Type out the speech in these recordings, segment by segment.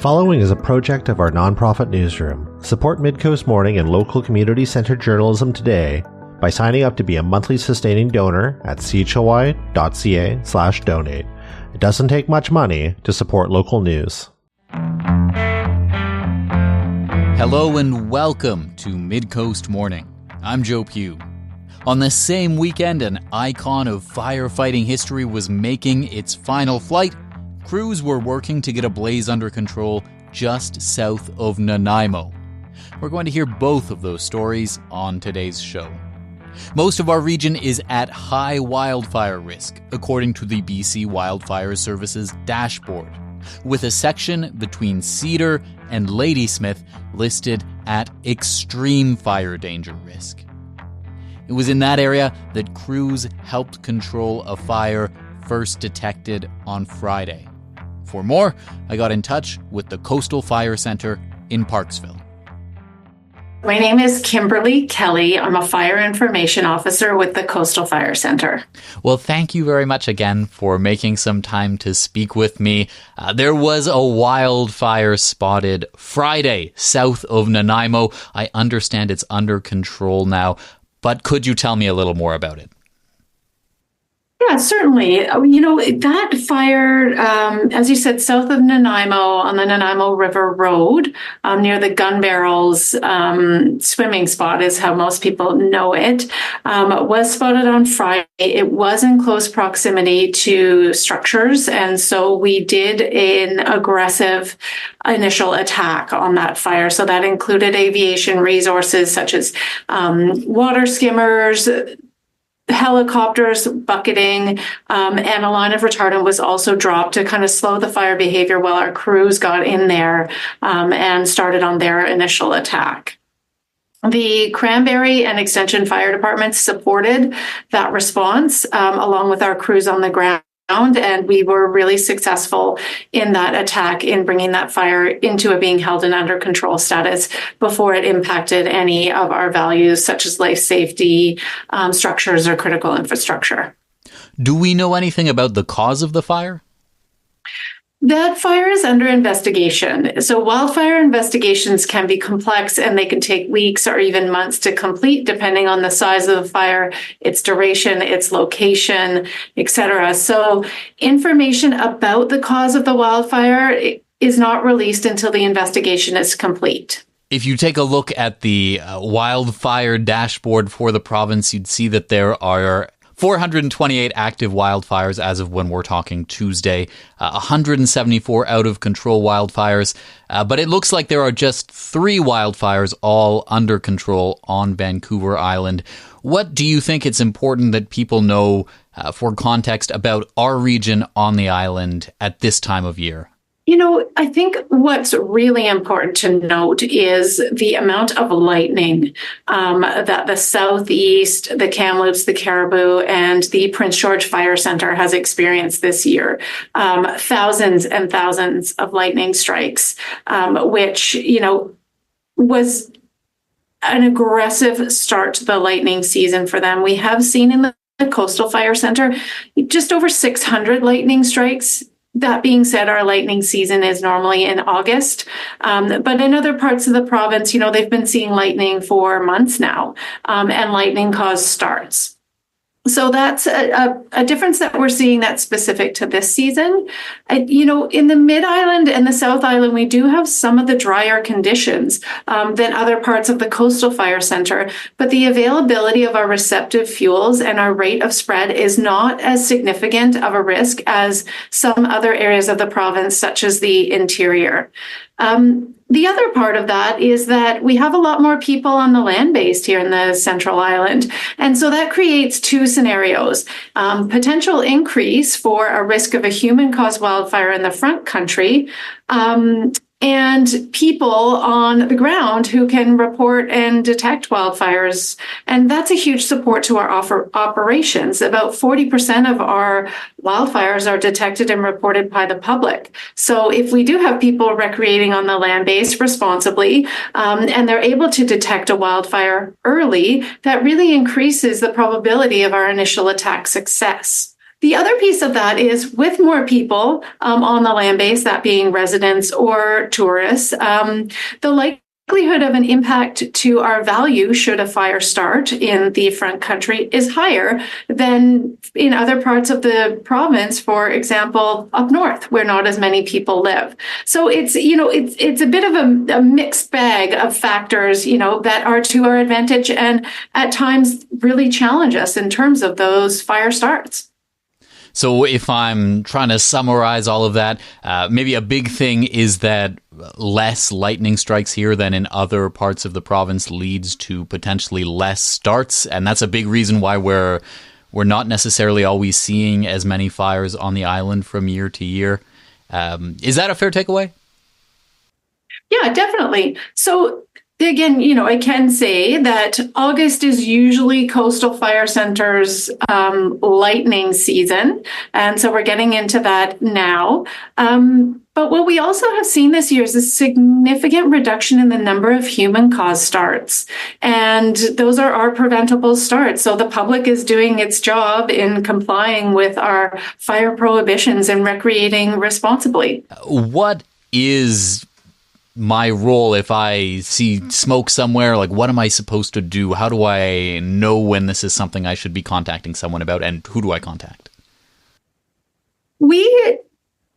following is a project of our nonprofit newsroom. Support Midcoast Morning and local community-centered journalism today by signing up to be a monthly sustaining donor at chly.ca/donate. It doesn't take much money to support local news. Hello and welcome to Midcoast Morning. I'm Joe Pugh. On the same weekend an icon of firefighting history was making its final flight, crews were working to get a blaze under control just south of Nanaimo. We're going to hear both of those stories on today's show. Most of our region is at high wildfire risk, according to the BC Wildfire Service's dashboard, with a section between Cedar and Ladysmith listed at extreme fire danger risk. It was in that area that crews helped control a fire first detected on Friday. For more, I got in touch with the Coastal Fire Center in Parksville. My name is Kimberly Kelly. I'm a fire information officer with the Coastal Fire Center. Well, thank you very much again for making some time to speak with me. There was a wildfire spotted Friday south of Nanaimo. I understand it's under control now, but could you tell me a little more about it? Yeah, certainly. That fire, as you said, south of Nanaimo on the Nanaimo River Road, near the Gun Barrels swimming spot is how most people know it, was spotted on Friday. It was in close proximity to structures, and so we did an aggressive initial attack on that fire. So that included aviation resources such as water skimmers, helicopters, bucketing, and a line of retardant was also dropped to kind of slow the fire behavior while our crews got in there and started on their initial attack. The Cranberry and Extension Fire Departments supported that response along with our crews on the ground. And we were really successful in that attack in bringing that fire into a being held in under control status before it impacted any of our values, such as life safety, structures, or critical infrastructure. Do we know anything about the cause of the fire? That fire is under investigation. So wildfire investigations can be complex and they can take weeks or even months to complete, depending on the size of the fire, its duration, its location, etc. So information about the cause of the wildfire is not released until the investigation is complete. If you take a look at the wildfire dashboard for the province, you'd see that there are 428 active wildfires as of when we're talking Tuesday, 174 out-of-control wildfires, but it looks like there are just 3 wildfires all under control on Vancouver Island. What do you think it's important that people know for context about our region on the island at this time of year? I think what's really important to note is the amount of lightning that the Southeast, the Kamloops, the Caribou, and the Prince George Fire Center has experienced this year. Thousands and thousands of lightning strikes, which, was an aggressive start to the lightning season for them. We have seen in the Coastal Fire Center just over 600 lightning strikes. That being said, our lightning season is normally in August, but in other parts of the province, they've been seeing lightning for months now, and lightning-caused starts. So that's a difference that we're seeing that's specific to this season. In the Mid-Island and the South Island, we do have some of the drier conditions than other parts of the Coastal Fire Center, but the availability of our receptive fuels and our rate of spread is not as significant of a risk as some other areas of the province, such as the interior. The other part of that is that we have a lot more people on the land-based here in the Central Island. And so that creates 2 scenarios. Potential increase for a risk of a human-caused wildfire in the front country, and people on the ground who can report and detect wildfires. And that's a huge support to our operations. About 40% of our wildfires are detected and reported by the public. So if we do have people recreating on the land base responsibly, and they're able to detect a wildfire early, that really increases the probability of our initial attack success. The other piece of that is with more people on the land base, that being residents or tourists, the likelihood of an impact to our value should a fire start in the front country is higher than in other parts of the province, for example, up north, where not as many people live. So it's a bit of a mixed bag of factors, that are to our advantage and at times really challenge us in terms of those fire starts. So if I'm trying to summarize all of that, maybe a big thing is that less lightning strikes here than in other parts of the province leads to potentially less starts. And that's a big reason why we're not necessarily always seeing as many fires on the island from year to year. Is that a fair takeaway? Yeah, definitely. So again, I can say that August is usually Coastal Fire Center's lightning season. And so we're getting into that now. But what we also have seen this year is a significant reduction in the number of human-caused starts. And those are our preventable starts. So the public is doing its job in complying with our fire prohibitions and recreating responsibly. What is my role if I see smoke somewhere? Like, what am I supposed to do? How do I know when this is something I should be contacting someone about, and who do I contact? We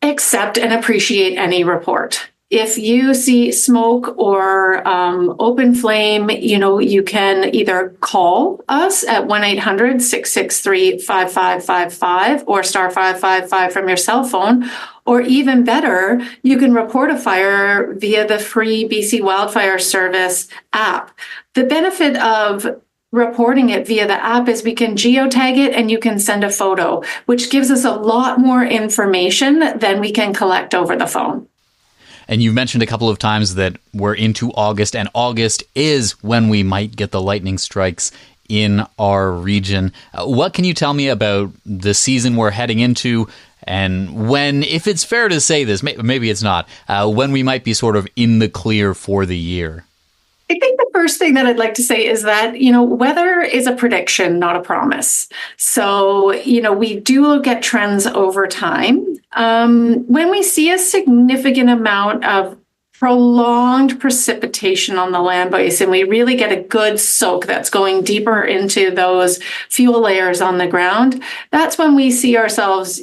accept and appreciate any report. If you see smoke or open flame, you can either call us at 1-800-663-5555 or star 555 from your cell phone. Or even better, you can report a fire via the free BC Wildfire Service app. The benefit of reporting it via the app is we can geotag it and you can send a photo, which gives us a lot more information than we can collect over the phone. And you mentioned a couple of times that we're into August, and August is when we might get the lightning strikes in our region. What can you tell me about the season we're heading into, and when, if it's fair to say this, maybe it's not, when we might be sort of in the clear for the year? I think the first thing that I'd like to say is that, weather is a prediction, not a promise. So, we do look at trends over time. When we see a significant amount of prolonged precipitation on the land base, and we really get a good soak that's going deeper into those fuel layers on the ground, that's when we see ourselves,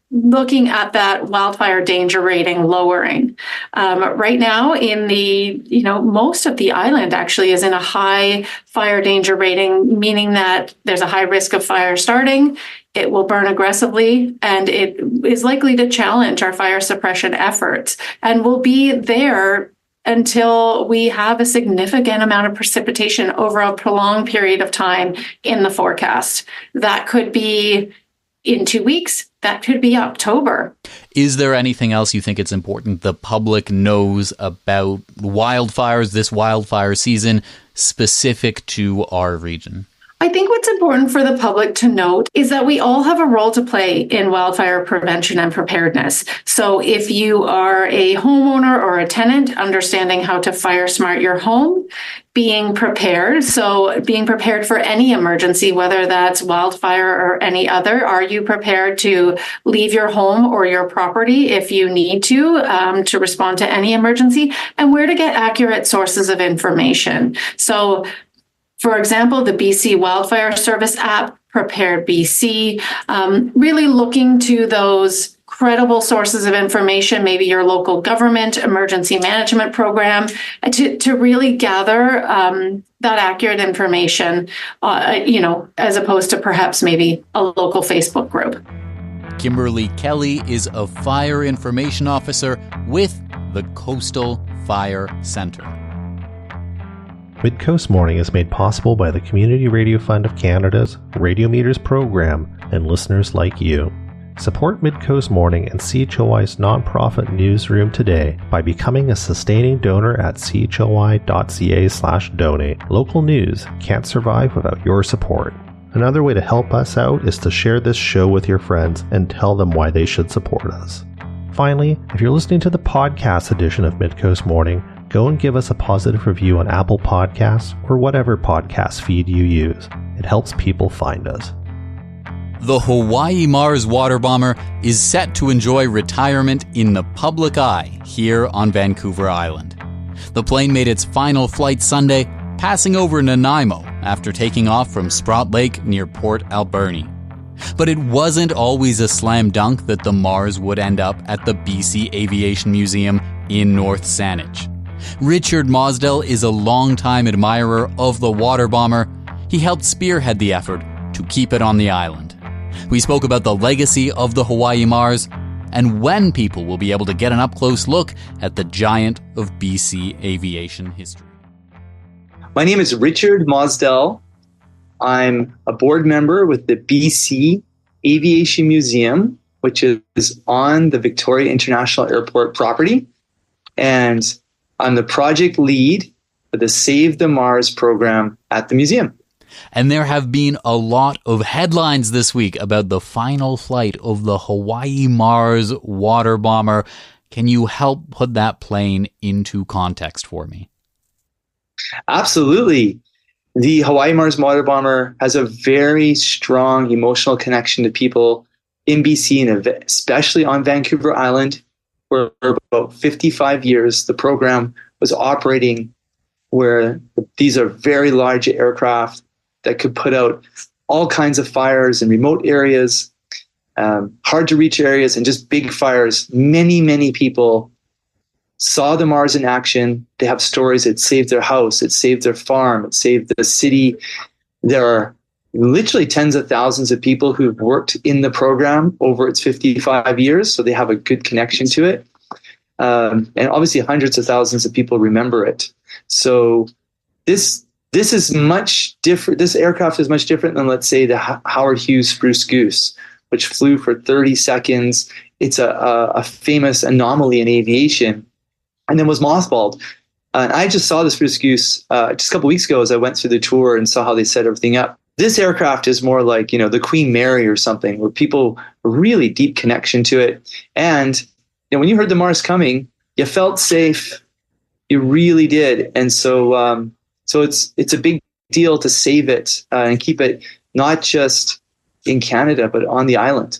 looking at that wildfire danger rating lowering. Right now in the, most of the island actually is in a high fire danger rating, meaning that there's a high risk of fire starting, it will burn aggressively, and it is likely to challenge our fire suppression efforts. And will be there until we have a significant amount of precipitation over a prolonged period of time in the forecast. That could be in 2 weeks. That could be October. Is there anything else you think it's important the public knows about wildfires this wildfire season specific to our region? I think what's important for the public to note is that we all have a role to play in wildfire prevention and preparedness. So if you are a homeowner or a tenant, understanding how to fire smart your home, being prepared. So being prepared for any emergency, whether that's wildfire or any other. Are you prepared to leave your home or your property if you need to respond to any emergency? And where to get accurate sources of information. So for example, the BC Wildfire Service app, Prepared BC, really looking to those credible sources of information, maybe your local government emergency management program, to really gather that accurate information, as opposed to perhaps maybe a local Facebook group. Kimberly Kelly is a fire information officer with the Coastal Fire Centre. Midcoast Morning is made possible by the Community Radio Fund of Canada's Radio Meters program and listeners like you. Support Midcoast Morning and CHLY's nonprofit newsroom today by becoming a sustaining donor at chly.ca/donate. Local news can't survive without your support. Another way to help us out is to share this show with your friends and tell them why they should support us. Finally, if you're listening to the podcast edition of Midcoast Morning, go and give us a positive review on Apple Podcasts or whatever podcast feed you use. It helps people find us. The Hawaii Mars water bomber is set to enjoy retirement in the public eye here on Vancouver Island. The plane made its final flight Sunday, passing over Nanaimo after taking off from Sprott Lake near Port Alberni. But it wasn't always a slam dunk that the Mars would end up at the BC Aviation Museum in North Saanich. Richard Mosdell is a longtime admirer of the water bomber. He helped spearhead the effort to keep it on the island. We spoke about the legacy of the Hawaii Mars and when people will be able to get an up-close look at the giant of BC aviation history. My name is Richard Mosdell. I'm a board member with the BC Aviation Museum, which is on the Victoria International Airport property. And I'm the project lead for the Save the Mars program at the museum. And there have been a lot of headlines this week about the final flight of the Hawaii Mars water bomber. Can you help put that plane into context for me? Absolutely. The Hawaii Mars water bomber has a very strong emotional connection to people in BC and especially on Vancouver Island, where for about 55 years the program was operating, where these are very large aircraft that could put out all kinds of fires in remote areas, hard to reach areas, and just big fires. Many, many people saw the Mars in action. They have stories. It saved their house. It saved their farm. It saved the city. There are literally tens of thousands of people who've worked in the program over its 55 years, so they have a good connection to it. And obviously hundreds of thousands of people remember it. So this is much different. This aircraft is much different than, let's say, the Howard Hughes Spruce Goose, which flew for 30 seconds. It's a famous anomaly in aviation, and then was mothballed. And I just saw the Spruce Goose just a couple weeks ago as I went through the tour and saw how they set everything up. This aircraft is more like, the Queen Mary or something, where people really deep connection to it. And when you heard the Mars coming, you felt safe. You really did. And so it's a big deal to save it and keep it not just in Canada, but on the island.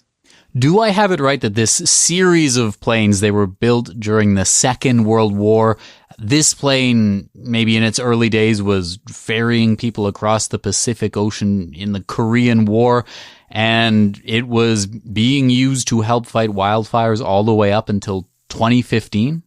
Do I have it right that this series of planes, they were built during the Second World War? This plane, maybe in its early days, was ferrying people across the Pacific Ocean in the Korean War, and it was being used to help fight wildfires all the way up until 2015?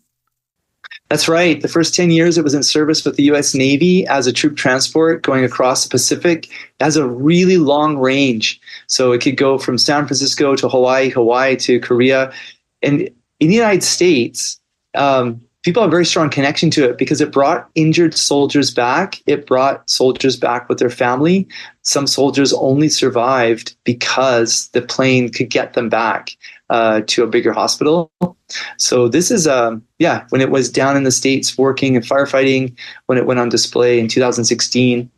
That's right. The first 10 years it was in service with the U.S. Navy as a troop transport going across the Pacific. It has a really long range. So it could go from San Francisco to Hawaii, Hawaii to Korea. And in the United States, people have a very strong connection to it because it brought injured soldiers back. It brought soldiers back with their family. Some soldiers only survived because the plane could get them back to a bigger hospital. So this is, when it was down in the States working and firefighting, when it went on display in 2016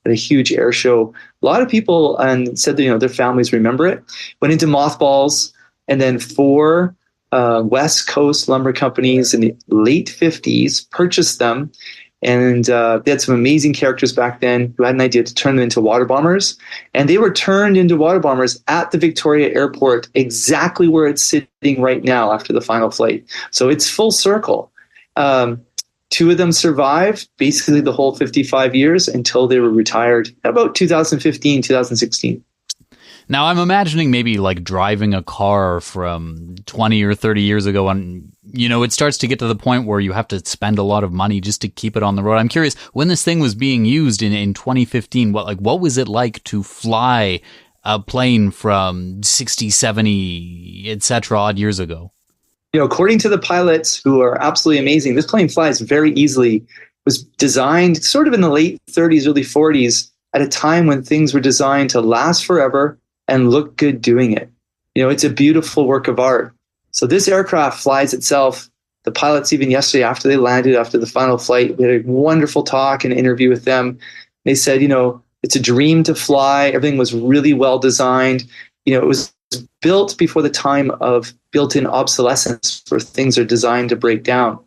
at a huge air show, a lot of people said that, their families remember it. Went into mothballs, and then 4 West Coast lumber companies in the late 50s purchased them. And they had some amazing characters back then who had an idea to turn them into water bombers. And they were turned into water bombers at the Victoria Airport, exactly where it's sitting right now after the final flight. So it's full circle. 2 of them survived basically the whole 55 years until they were retired about 2015, 2016. Now, I'm imagining maybe like driving a car from 20 or 30 years ago, and, it starts to get to the point where you have to spend a lot of money just to keep it on the road. I'm curious, when this thing was being used in 2015, what was it like to fly a plane from 60, 70, et cetera, odd years ago? According to the pilots, who are absolutely amazing, this plane flies very easily. It was designed sort of in the late 30s, early 40s, at a time when things were designed to last forever and look good doing it. It's a beautiful work of art. So this aircraft flies itself. The pilots, even yesterday after they landed, after the final flight, we had a wonderful talk and interview with them. They said, it's a dream to fly. Everything was really well designed. It was built before the time of built-in obsolescence, where things are designed to break down.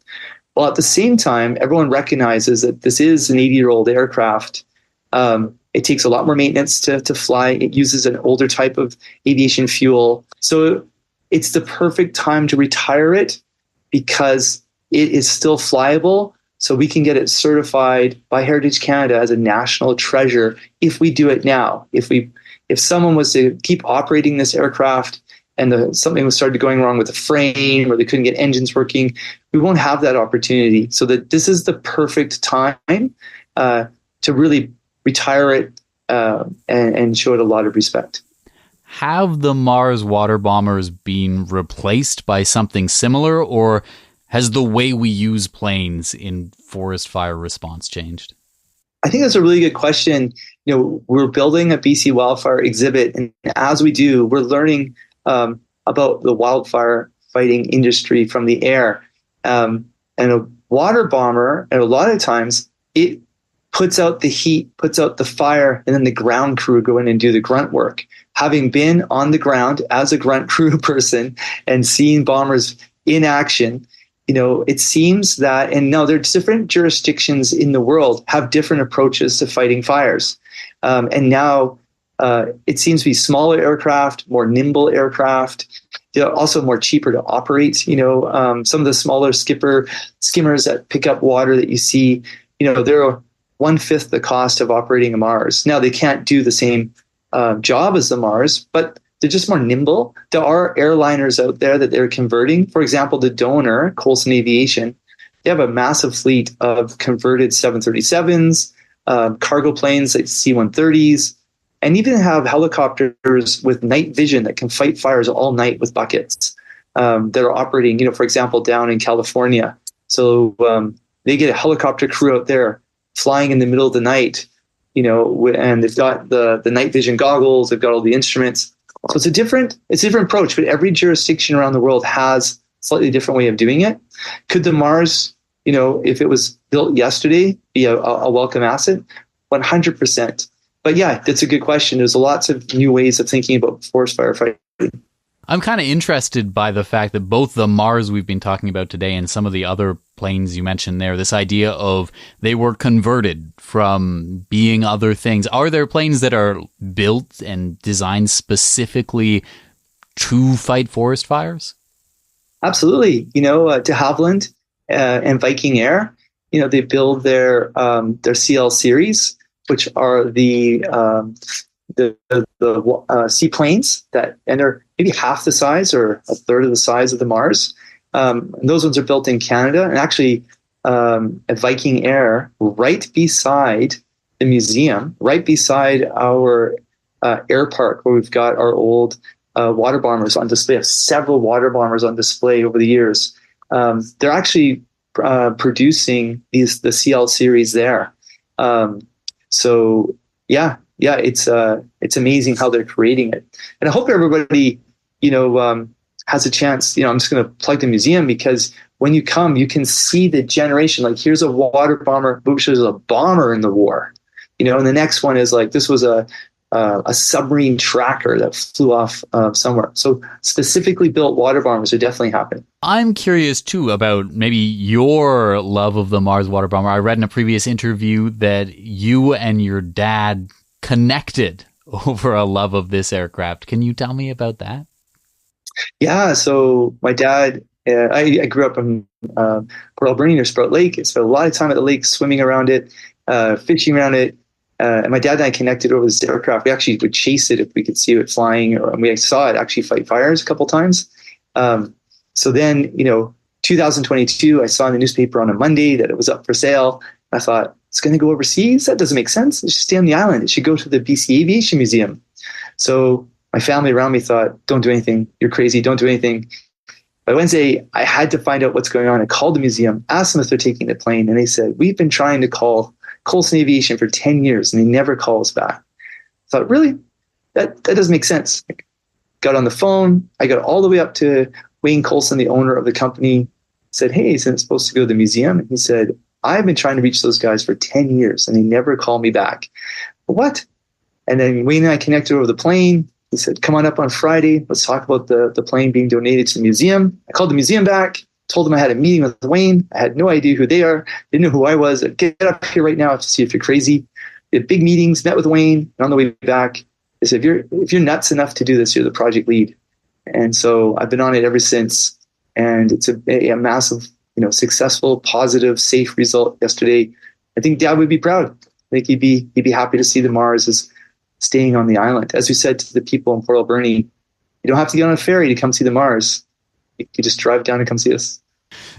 Well, at the same time, everyone recognizes that this is an 80-year-old aircraft. And It takes a lot more maintenance to fly. It uses an older type of aviation fuel. So it's the perfect time to retire it because it is still flyable. So we can get it certified by Heritage Canada as a national treasure if we do it now. If someone was to keep operating this aircraft and something was started going wrong with the frame or they couldn't get engines working, we won't have that opportunity. So that this is the perfect time to really retire it and show it a lot of respect. Have the Mars water bombers been replaced by something similar, or has the way we use planes in forest fire response changed? I think that's a really good question. We're building a BC wildfire exhibit, and as we do, we're learning about the wildfire fighting industry from the air. And a water bomber, and a lot of times, it puts out the heat, puts out the fire, and then the ground crew go in and do the grunt work. Having been on the ground as a grunt crew person and seeing bombers in action, it seems that, and now there's different jurisdictions in the world have different approaches to fighting fires. And now it seems to be smaller aircraft, more nimble aircraft. They're also more cheaper to operate. Some of the smaller skimmers that pick up water that you see, they're 1/5 the cost of operating a Mars. Now they can't do the same job as the Mars, but they're just more nimble. There are airliners out there that they're converting. For example, the donor, Coulson Aviation, they have a massive fleet of converted 737s, cargo planes like C-130s, and even have helicopters with night vision that can fight fires all night with buckets that are operating, for example, down in California. So they get a helicopter crew out there flying in the middle of the night, and they've got the night vision goggles, they've got all the instruments. So it's a different approach, but every jurisdiction around the world has a slightly different way of doing it. Could the Mars, if it was built yesterday, be a welcome asset? 100%. But yeah, that's a good question. There's lots of new ways of thinking about forest firefighting. I'm kind of interested by the fact that both the Mars we've been talking about today and some of the other planes you mentioned there, this idea of they were converted from being other things. Are there planes that are built and designed specifically to fight forest fires? Absolutely. De Havilland and Viking Air, they build their CL series, which are the seaplanes and are maybe half the size or a third of the size of the Mars. And those ones are built in Canada, and actually at Viking Air, right beside the museum, right beside our air park where we've got our old water bombers on display. We have several water bombers on display over the years. They're actually producing the CL series there. So yeah, it's amazing how they're creating it. And I hope everybody, has a chance. I'm just going to plug the museum because when you come, you can see the generation. Like, here's a water bomber, which was a bomber in the war, and the next one is like, this was a submarine tracker that flew off somewhere. So specifically built water bombers are definitely happening. I'm curious too about maybe your love of the Mars water bomber. I read in a previous interview that you and your dad connected over a love of this aircraft. Can you tell me about that? Yeah, so my dad, I grew up in Port Alberni near Sprout Lake. I spent a lot of time at the lake, swimming around it, fishing around it. And my dad and I connected over this aircraft. We actually would chase it if we could see it flying, and we saw it actually fight fires a couple times. So then, 2022, I saw in the newspaper on a Monday that it was up for sale. I thought, it's going to go overseas? That doesn't make sense. It should stay on the island. It should go to the BC Aviation Museum. So my family around me thought, don't do anything. You're crazy. Don't do anything. By Wednesday, I had to find out what's going on. I called the museum, asked them if they're taking the plane, and they said, we've been trying to call Coulson Aviation for 10 years, and they never call us back. I thought, really? That doesn't make sense. I got on the phone. I got all the way up to Wayne Coulson, the owner of the company, said, hey, isn't it supposed to go to the museum? And he said, I've been trying to reach those guys for 10 years, and they never call me back. What? And then Wayne and I connected over the plane. He said, come on up on Friday. Let's talk about the plane being donated to the museum. I called the museum back, told them I had a meeting with Wayne. I had no idea who they are. Didn't know who I was. Get up here right now to see if you're crazy. We had big meetings, met with Wayne, and on the way back, they said, if you're nuts enough to do this, you're the project lead. And so I've been on it ever since. And it's a massive, successful, positive, safe result yesterday. I think Dad would be proud. I think he'd be happy to see the Mars is staying on the island. As we said to the people in Port Alberni, you don't have to get on a ferry to come see the Mars. You just drive down and come see us.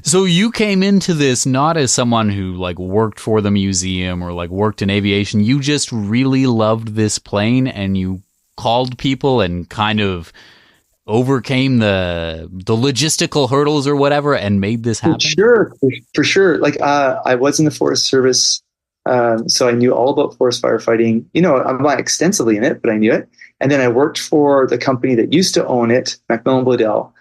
So you came into this not as someone who like worked for the museum or like worked in aviation. You just really loved this plane and you called people and kind of overcame the logistical hurdles or whatever and made this happen? For sure. Like I was in the Forest Service, so I knew all about forest firefighting. I'm not extensively in it, but I knew it. And then I worked for the company that used to own it, Macmillan Bloedel.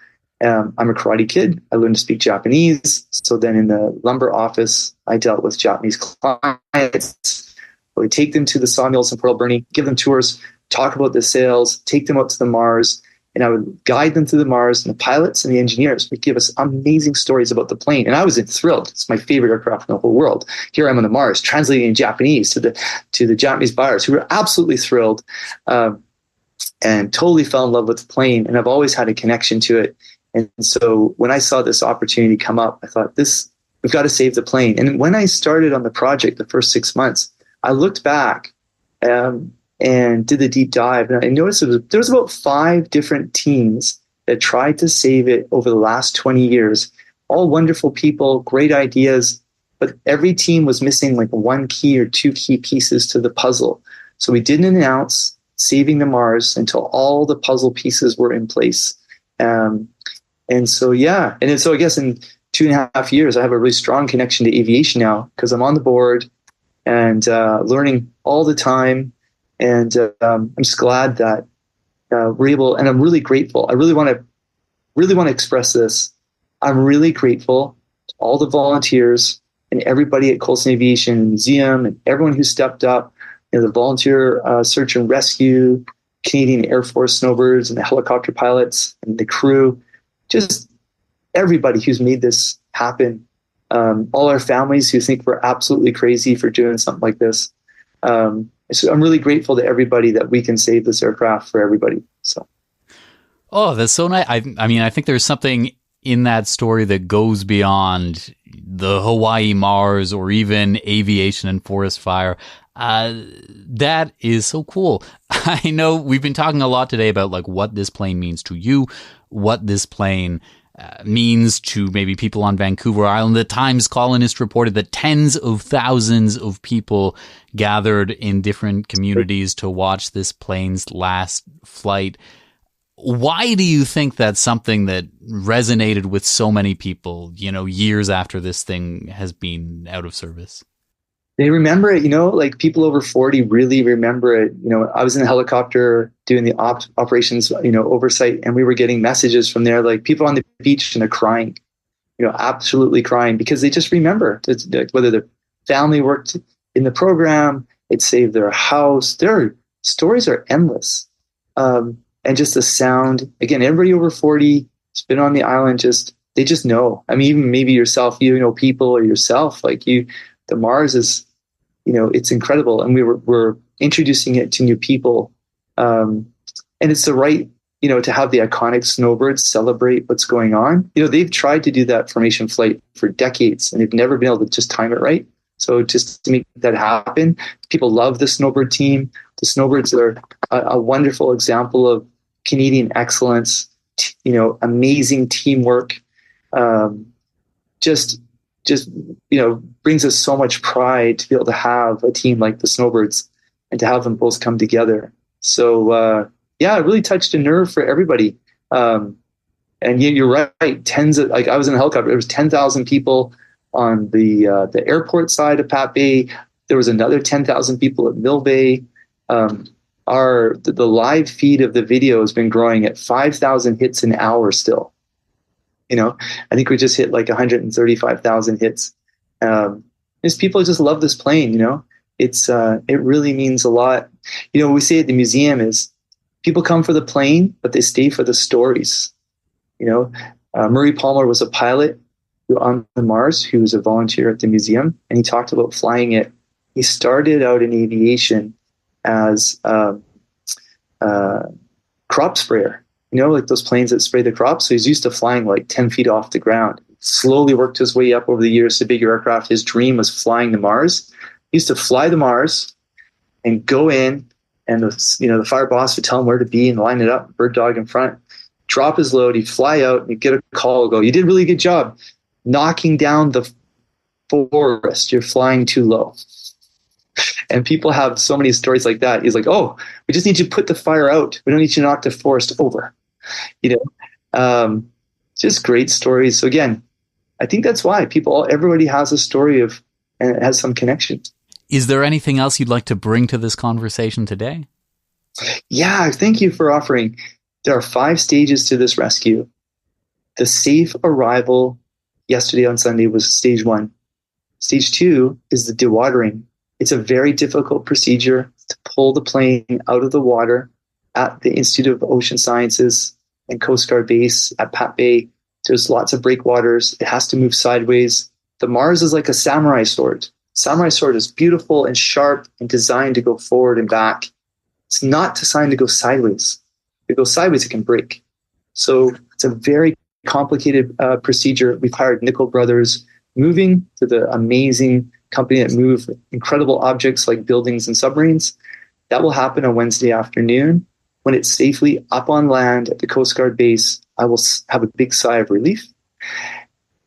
I'm a karate kid. I learned to speak Japanese. So then in the lumber office, I dealt with Japanese clients. I would take them to the sawmills in Port Alberni, give them tours, talk about the sales, take them out to the Mars, and I would guide them through the Mars. And the pilots and the engineers would give us amazing stories about the plane. And I was thrilled. It's my favorite aircraft in the whole world. Here I am on the Mars, translating in Japanese to the Japanese buyers who were absolutely thrilled and totally fell in love with the plane. And I've always had a connection to it. And so when I saw this opportunity come up, I thought, we've got to save the plane. And when I started on the project, the first 6 months, I looked back and did the deep dive. And I noticed there was about 5 different teams that tried to save it over the last 20 years. All wonderful people, great ideas, but every team was missing like 1 key or 2 key pieces to the puzzle. So we didn't announce saving the Mars until all the puzzle pieces were in place. And so I guess in 2.5 years, I have a really strong connection to aviation now because I'm on the board and learning all the time. And I'm just glad that we're able, and I'm really grateful. I really want to express this. I'm really grateful to all the volunteers and everybody at Coulson Aviation Museum and everyone who stepped up, the volunteer search and rescue, Canadian Air Force snowbirds and the helicopter pilots and the crew, just everybody who's made this happen. All our families who think we're absolutely crazy for doing something like this. So I'm really grateful to everybody that we can save this aircraft for everybody. So, oh, that's so nice. I mean, I think there's something in that story that goes beyond the Hawaii Mars or even aviation and forest fire. That is so cool. I know we've been talking a lot today about like what this plane means to you, what this plane means to maybe people on Vancouver Island. The Times columnist reported that tens of thousands of people gathered in different communities to watch this plane's last flight. Why do you think that's something that resonated with so many people, years after this thing has been out of service? They remember it, like people over 40 really remember it. I was in the helicopter doing the operations, oversight, and we were getting messages from there, like people on the beach and they're crying, absolutely crying because they just remember whether their family worked in the program, it saved their house. Their stories are endless. And just the sound, again, everybody over 40 has been on the island, they just know. I mean, even maybe yourself, people or yourself, the Mars is, it's incredible. And we're introducing it to new people. And it's the right, to have the iconic snowbirds celebrate what's going on. They've tried to do that formation flight for decades and they've never been able to just time it right. So just to make that happen, people love the snowbird team. The snowbirds are a wonderful example of Canadian excellence, amazing teamwork. Just brings us so much pride to be able to have a team like the Snowbirds and to have them both come together. So, it really touched a nerve for everybody. And you're right. I was in a helicopter. There was 10,000 people on the airport side of Pat Bay. There was another 10,000 people at Mill Bay. The live feed of the video has been growing at 5,000 hits an hour still. I think we just hit like 135,000 hits. People just love this plane. It really means a lot. What we say at the museum is people come for the plane, but they stay for the stories. Murray Palmer was a pilot on the Mars who was a volunteer at the museum, and he talked about flying it He started out in aviation as a crop sprayer. Like those planes that spray the crops. So he's used to flying like 10 feet off the ground. Slowly worked his way up over the years to bigger aircraft. His dream was flying to Mars. He used to fly to Mars and go in, and the fire boss would tell him where to be and line it up, bird dog in front, drop his load. He'd fly out and he'd get a call, go, "You did a really good job knocking down the forest. You're flying too low." And people have so many stories like that. He's like, "Oh, we just need you to put the fire out. We don't need you to knock the forest over." Just great stories. So again, I think that's why everybody has a story and it has some connection. Is there anything else you'd like to bring to this conversation today? Yeah, thank you for offering. There are 5 stages to this rescue. The safe arrival yesterday on Sunday was stage 1. Stage 2 is the dewatering. It's a very difficult procedure to pull the plane out of the water at the Institute of Ocean Sciences and Coast Guard base at Pat Bay. There's lots of breakwaters. It has to move sideways. The Mars is like a samurai sword. Samurai sword is beautiful and sharp and designed to go forward and back. It's not designed to go sideways. If it goes sideways, it can break. So it's a very complicated procedure. We've hired Nickel Brothers Moving, to the amazing company that move incredible objects like buildings and submarines. That will happen on Wednesday afternoon. When it's safely up on land at the Coast Guard base, I will have a big sigh of relief.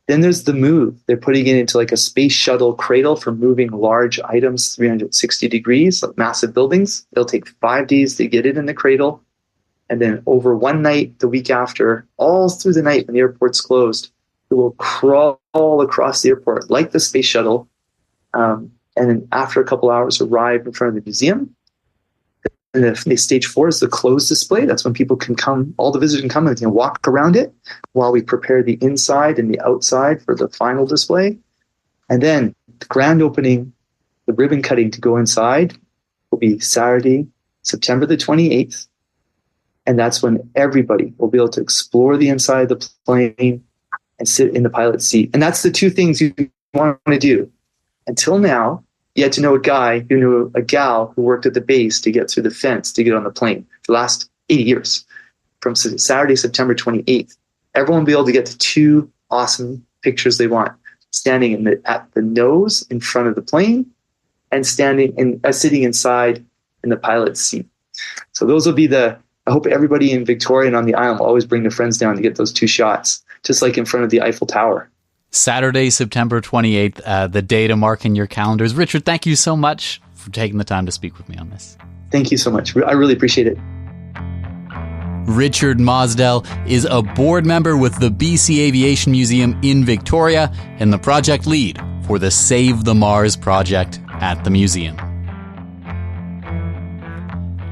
Then there's the move. They're putting it into like a space shuttle cradle for moving large items 360 degrees, like massive buildings. It'll take 5 days to get it in the cradle. And then over one night, the week after, all through the night when the airport's closed, it will crawl across the airport like the space shuttle. And then after a couple hours, arrive in front of the museum. And the stage 4 is the closed display. That's when people can come, all the visitors can come and walk around it while we prepare the inside and the outside for the final display. And then the grand opening, the ribbon cutting to go inside, will be Saturday, September the 28th. And that's when everybody will be able to explore the inside of the plane and sit in the pilot's seat. And that's the 2 things you want to do. Until now, you had to know a guy who knew a gal who worked at the base to get through the fence to get on the plane for the last 80 years. From Saturday, September 28th, everyone will be able to get to 2 awesome pictures they want. Standing at the nose in front of the plane and sitting inside in the pilot's seat. So those will be I hope everybody in Victoria and on the island will always bring their friends down to get those 2 shots, just like in front of the Eiffel Tower. Saturday, September 28th, the day to mark in your calendars. Richard, thank you so much for taking the time to speak with me on this. Thank you so much. I really appreciate it. Richard Mosdell is a board member with the BC Aviation Museum in Victoria and the project lead for the Save the Mars project at the museum.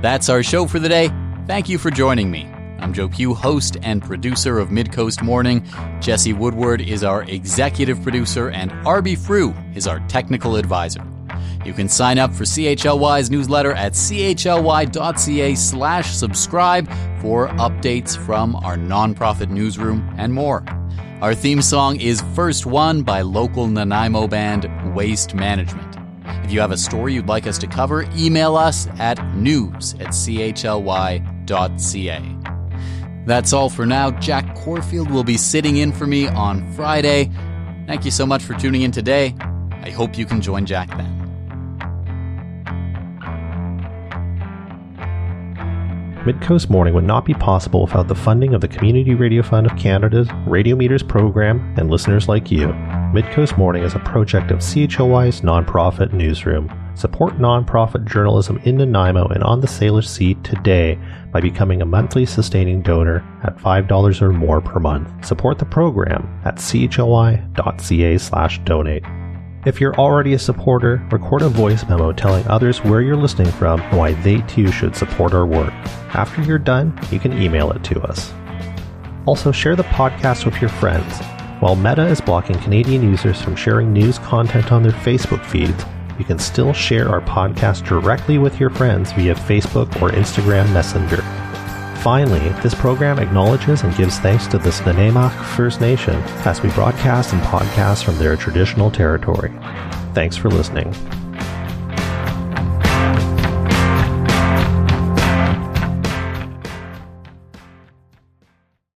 That's our show for the day. Thank you for joining me. I'm Joe Pugh, host and producer of Midcoast Morning. Jesse Woodward is our executive producer, and RB Frew is our technical advisor. You can sign up for CHLY's newsletter at chly.ca/subscribe for updates from our nonprofit newsroom and more. Our theme song is First One by local Nanaimo band Waste Management. If you have a story you'd like us to cover, email us at news@chly.ca. That's all for now. Jack Corfield will be sitting in for me on Friday. Thank you so much for tuning in today. I hope you can join Jack then. Midcoast Morning would not be possible without the funding of the Community Radio Fund of Canada's Radio Meters program and listeners like you. Midcoast Morning is a project of CHLY's nonprofit newsroom. Support nonprofit journalism in Nanaimo and on the Salish Sea today by becoming a monthly sustaining donor at $5 or more per month. Support the program at chly.ca/donate. If you're already a supporter, record a voice memo telling others where you're listening from and why they too should support our work. After you're done, you can email it to us. Also, share the podcast with your friends. While Meta is blocking Canadian users from sharing news content on their Facebook feeds, you can still share our podcast directly with your friends via Facebook or Instagram Messenger. Finally, this program acknowledges and gives thanks to the Nanaimo First Nation as we broadcast and podcast from their traditional territory. Thanks for listening.